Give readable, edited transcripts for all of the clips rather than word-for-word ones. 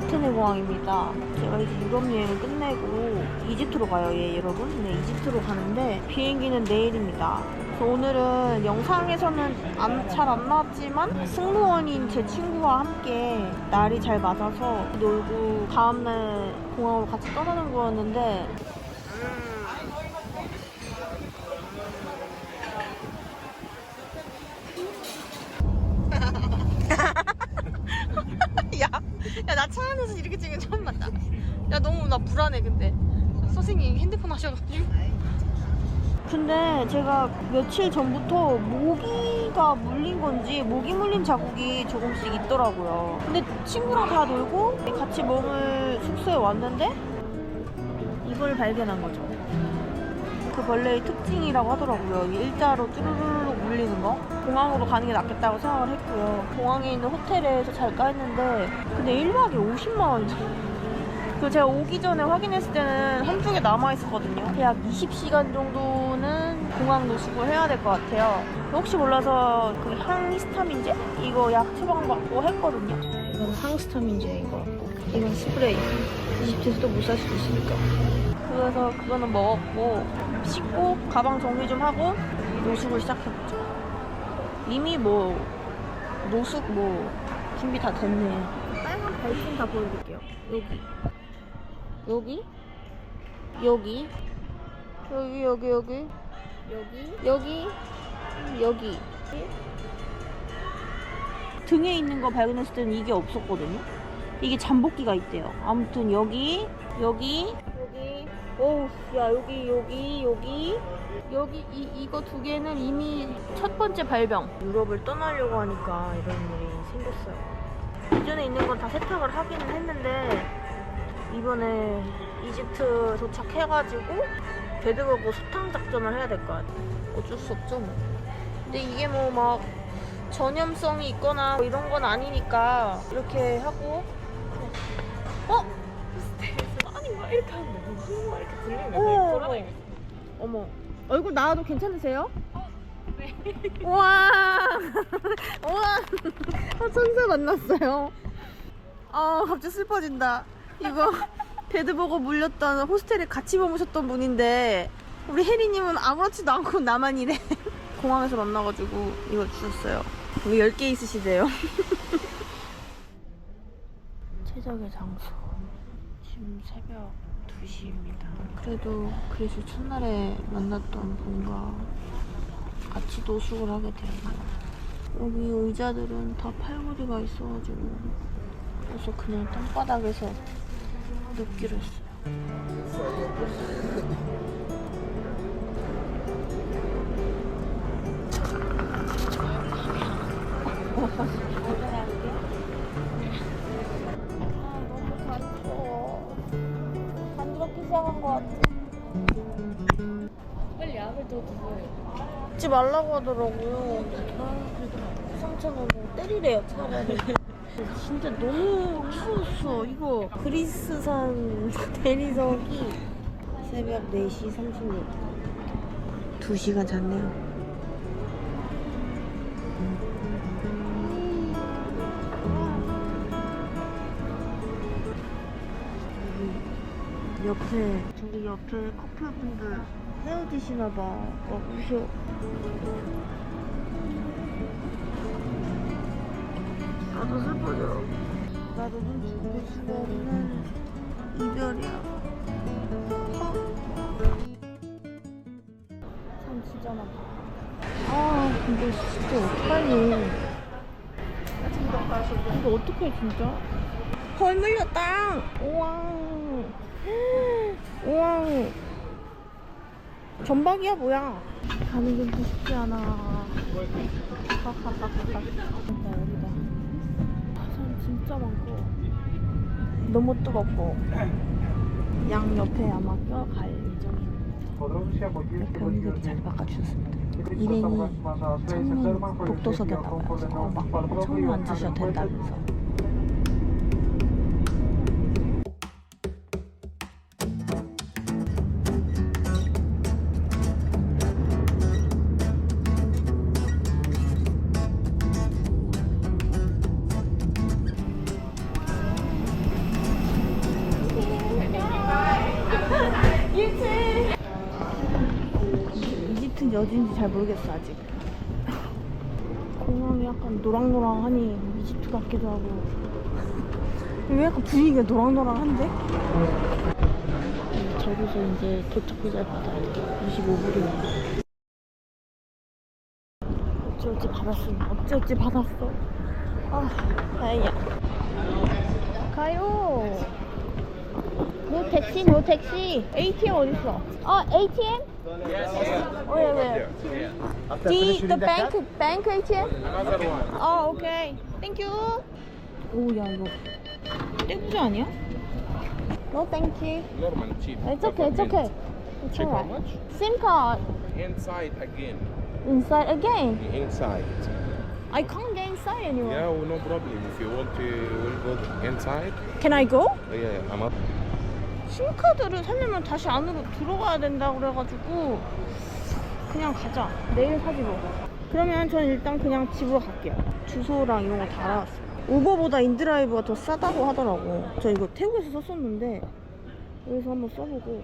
아테네 공항입니다. 제가 이제 유럽 여행을 끝내고 이집트로 가요, 여러분. 네, 이집트로 가는데 비행기는 내일입니다. 그래서 오늘은 영상에서는 잘 안 나왔지만 승무원인 제 친구와 함께 날이 잘 맞아서 놀고 다음날 공항으로 같이 떠나는 거였는데 야, 나 차 안에서 이렇게 찍은 거 처음 봤다. 야, 너무 나 불안해, 근데. 선생님 핸드폰 하셔가지고. 근데 제가 며칠 전부터 모기가 물린 건지 모기 물린 자국이 조금씩 있더라고요. 근데 친구랑 다 놀고 같이 머물 숙소에 왔는데 이걸 발견한 거죠. 그 벌레의 특징이라고 하더라고요. 일자로 쭈루루룩 물리는 거. 공항으로 가는 게 낫겠다고 생각을 했고요. 공항에 있는 호텔에서 잘까 했는데 근데 1박에 50만 원이죠. 그 제가 오기 전에 확인했을 때는 한쪽에 남아있었거든요. 약 20시간 정도는 공항 노숙을 해야 될 것 같아요. 혹시 몰라서 그 항히스타민제? 이거 약 처방받고 했거든요. 이건 항히스타민제 이건 스프레이. 이집트에서도 못 살 수도 있으니까. 그래서 그거는 먹었고 씻고 가방 정리 좀 하고 노숙을 시작해보죠. 이미 노숙 준비 다 됐네. 빨간 발등 다 보여드릴게요. 여기 등에 있는 거 발견했을 때는 이게 없었거든요. 이게 잠복기가 있대요. 아무튼 여기 어우 야 여기 이거 두 개는 이미 첫 번째 발병. 유럽을 떠나려고 하니까 이런 일이 생겼어요. 기존에 있는 건 다 세탁을 하기는 했는데 이번에 이집트 도착해가지고 데드버그 소탕 작전을 해야 될 것 같아요. 어쩔 수 없죠 뭐. 근데 이게 막 전염성이 있거나 이런 건 아니니까 이렇게 하고 아닌가? 이렇게 하는데 무슨 말 이렇게 들리면 돌아다니겠어. 어머 얼굴 나와도 괜찮으세요? 네. 우와 천사 만났어요. 갑자기 슬퍼진다. 이거 데드버거 물렸던 호스텔에 같이 머무셨던 분인데 우리 혜리님은 아무렇지도 않고 나만 이래. 공항에서 만나가지고 이걸 주셨어요. 여기 10개 있으시대요. 최적의 장소 지금 새벽 2시입니다. 그래도 그리스 첫날에 만났던 분과 같이 노숙을 하게 되었네요. 여기 의자들은 다 팔걸이가 있어가지고 그래서 그냥 땅바닥에서 눕기로 했어요. 너무 간지러워. 간지럽기 시작한 것 같아. 빨리 약을 더 드세요. 먹지 말라고 하더라고요. 상처는 때리래요, 차라리. 진짜 너무 추웠어. 이거 그리스산 대리석이 새벽 4시 36분 2시간 잤네요. 저기 옆에 커플분들 헤어지시나봐. 우셔. 나도 슬퍼져. 나도 눈치 볼 수가 없는 이별이야. 참 진짜 많다. 근데 진짜 어떡하니. 이거 어떡해 진짜. 헐 물렸다. 우와. 전박이야 뭐야. 가는 게 더 쉽지 않아. 여기다. 사람 진짜 많고 너무 뜨겁고 양 옆에 아마 껴갈 예정입니다. 옆에 언니들이 자리 바꿔주셨습니다. 일행이 창문 복도석이었나봐요. 그래서 막 창문 앉으셔도 된다면서. 어딘지 어딘지 잘 모르겠어 아직. 공항이 약간 노랑노랑하니 이집트 같기도 하고. 왜 약간 분위기가 노랑노랑한데? 저기서 이제 도착비자를 받아야 돼. 25불이네. 어찌어찌 받았으면 어찌어찌 받았어. 아 다행이야. 가요. 노 택시 노 택시. ATM 어딨어? ATM? Where? The bank ATM? Okay. Thank you. 오야 이거 떼부자 아니야? No thank you. Normal cheap. It's okay. It's okay. It's Check how alright. much? SIM card Inside again. inside again. Inside. I can't get inside anymore. Yeah, well, no problem. If you want to, we'll go inside. Can I go? Yeah, I'm up. 심카드를 사려면 다시 안으로 들어가야 된다고 그래가지고 그냥 가자. 내일 사지 뭐. 그러면 전 일단 그냥 집으로 갈게요. 주소랑 이런 거 다 알아왔어요. 우버보다 인드라이브가 더 싸다고 하더라고. 저 이거 태국에서 썼었는데 여기서 한번 써보고.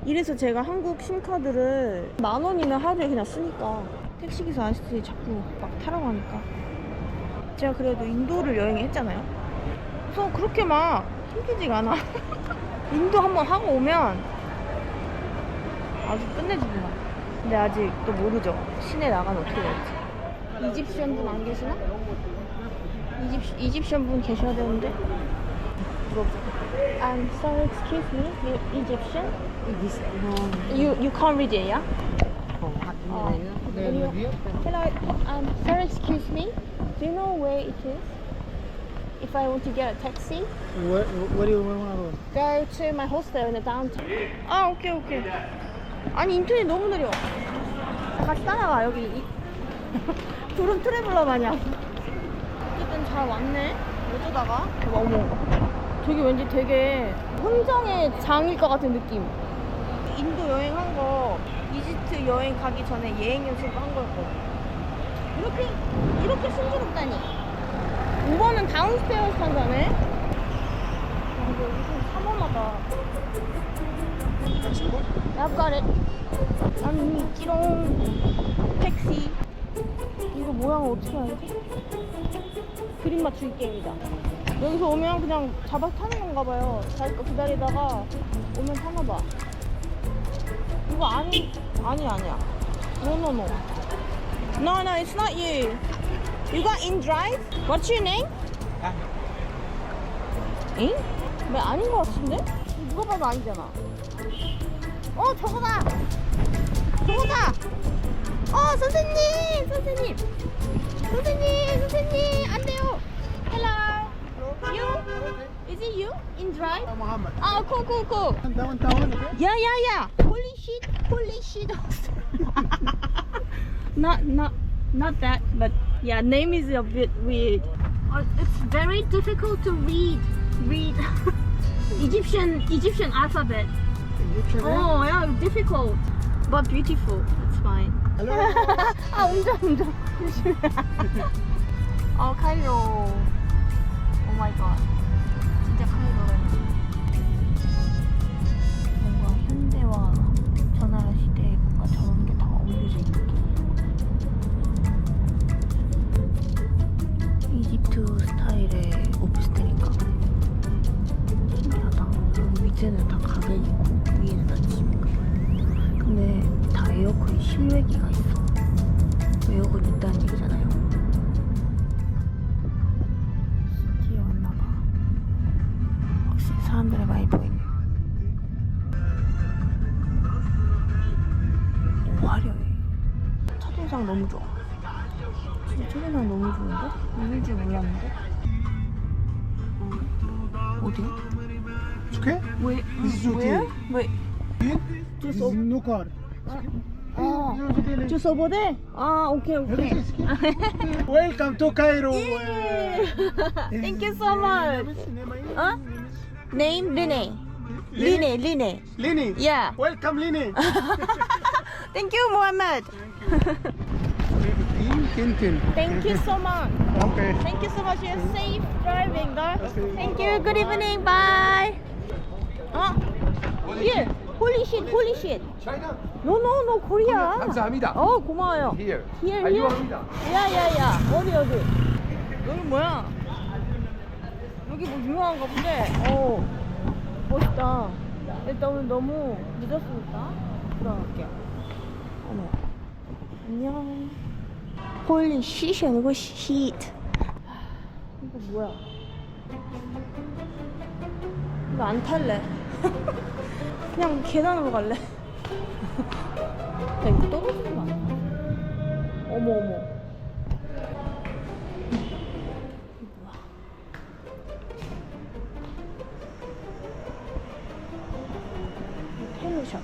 이래서 제가 한국 심카드를 10,000원이면 하루에 그냥 쓰니까 택시기사 아저씨 자꾸 막 타라고 하니까. 제가 그래도 인도를 여행했잖아요. 그래서 그렇게 막 힘들지가 않아. 인도 한번 하고 오면 아주 끝내주구만. 근데 아직 또 모르죠. 시내 나가면 어떻게 될지. 이집시언 분 안 계시나? 이집시언 분 계셔야 되는데. 물어보자. I'm sorry, excuse me, you Egyptian? You can't read it, yeah? Hello, sorry, excuse me. Do you know where it is? If I want to get a taxi, Where do you want to go? go to my hostel in the downtown. 아, 오케이. 아니 인터넷 너무 느려. 같이 따라가 여기. 둘은 트래블러 마냥. 어쨌든 잘 왔네. 어쩌다가? 어머. 저기 왠지 되게 흥정의 장일 것 같은 느낌. 인도 여행한 거 이집트 여행 가기 전에 예행 연습을 한 거였거든. 이렇게 순조롭다니. 5번은 다운스테어에서 탄다네? 근데 여기 좀 삼엄하다. I've got it. 난 있지롱. 택시. 이거 모양을 어떻게 알지? 그림 맞추기 게임이다. 여기서 오면 그냥 잡아서 타는 건가 봐요. 자기 거 기다리다가 오면 타나 봐. 이거 아니야. No. No, it's not you. You got in drive? What's your name? 응? 왜 아닌 것 같은데? 누가 봐도 아니잖아. 저거다! 선생님! 안 돼요! Hello! You? Is it you? In drive? Muhammad. Cool. Downtown, okay? Yeah. Holy shit. Not that, but yeah, name is a bit weird. It's very difficult to read Egyptian alphabet. Egyptian, eh? Oh yeah, difficult, but beautiful. It's fine. Hello? 운전. 카이로. Oh my god. 진짜 카이로라니. 뭔가 현대와 전화라 시대에 뭔가 저런 게 다 어울려져 있는 게. 이집트 스타일의 오피스텔인가? 신기하다. 여기 밑에는 다 가게 있고 위에는 다 집인가 봐요. 근데 다 에어컨이 실외기가 있어. 에어컨 있다는 얘기잖아요. 시티에 왔나봐. 확실히 사람들이 많이 보이네. 오, 화려해. 첫인상 너무 좋아. 진짜 첫인상 너무 좋은데? 이럴 줄 몰랐는데? 어디야? It's okay? Where? This is Where? hotel. Wait. This is no car. Just over there? Okay. Welcome to Cairo. Thank you so much. Name? Lene. Lini. Yeah. Welcome, Lini. Thank you, Mohammed. Tintin. Thank you so much. Okay. Thank you so much. You're safe driving, though. Thank you. Good evening. Bye. Here. 홀리쉿 홀리쉿. China. 노노노 코리아. 감사합니다. 고마워요. Here. Here, Are you here. Hamida? 야야야 어디 여기 뭐야? 여기 뭐 유명한가 본데. 멋있다. 일단 오늘 너무 늦었으니까 들어갈게요. 어머 안녕. 홀리 시시 아니고 시트. 이거 뭐야? 이거 안 탈래. 그냥 계단으로 갈래. 야 이거 떨어지는 거 아니야? 어머 어머. 펜샵.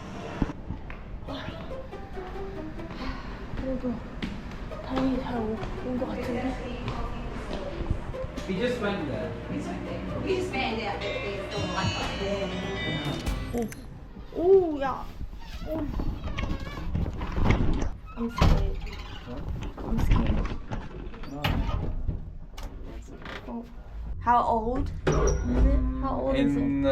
그래도 다행히 잘 온 것 같은데. We just went there. 오, 야. 오. I'm scared. I'm scared. Oh. How old is it? How old is it? In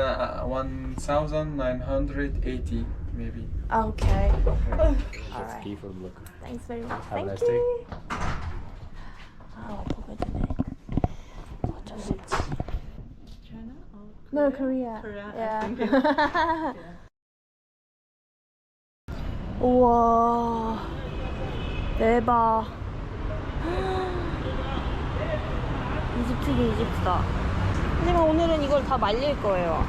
1980 maybe. Okay. Alright. Key for the look. Thanks very much. Have a Thank nice you. 아, 아프게 되네. 어쩔 수 없지. China? Oh, No, Korea. Korea. Yeah. 우와. 대박. 이집트긴 이집트다. 하지만 오늘은 이걸 다 말릴 거예요.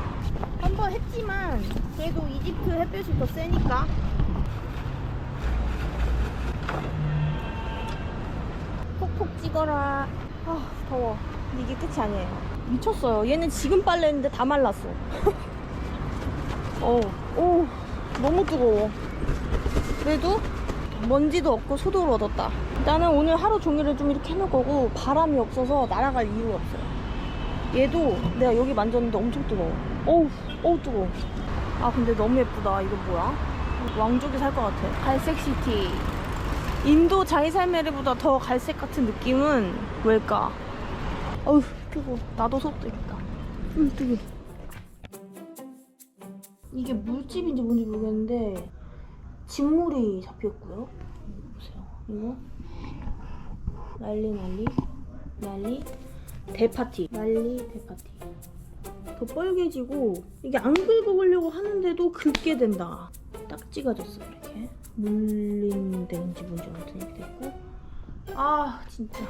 한번 했지만 그래도 이집트 햇볕이 더 세니까. 콕콕 찍어라. 아 더워. 이게 끝이 아니에요. 미쳤어요. 얘는 지금 빨래했는데 다 말랐어. 오, 너무 뜨거워. 그래도 먼지도 없고 소독을 얻었다. 나는 오늘 하루 종일을 좀 이렇게 해놓을 거고 바람이 없어서 날아갈 이유가 없어요. 얘도 내가 여기 만졌는데 엄청 뜨거워. 어우 뜨거워. 아 근데 너무 예쁘다. 이거 뭐야? 왕족이 살 것 같아. 갈색 시티. 인도 자이살메르보다 더 갈색 같은 느낌은 왜일까? 어우 뜨거워. 나도 속 뜨겠다. 뜨거워. 이게 물집인지 뭔지 모르겠는데 직물이 잡혔고요. 보세요. 이거 난리 대파티. 더 빨개지고 이게 안 긁어보려고 하는데도 긁게 된다. 딱지가 졌어 이렇게. 물린 데인지 뭔지 아무튼 이렇게 됐고. 아 진짜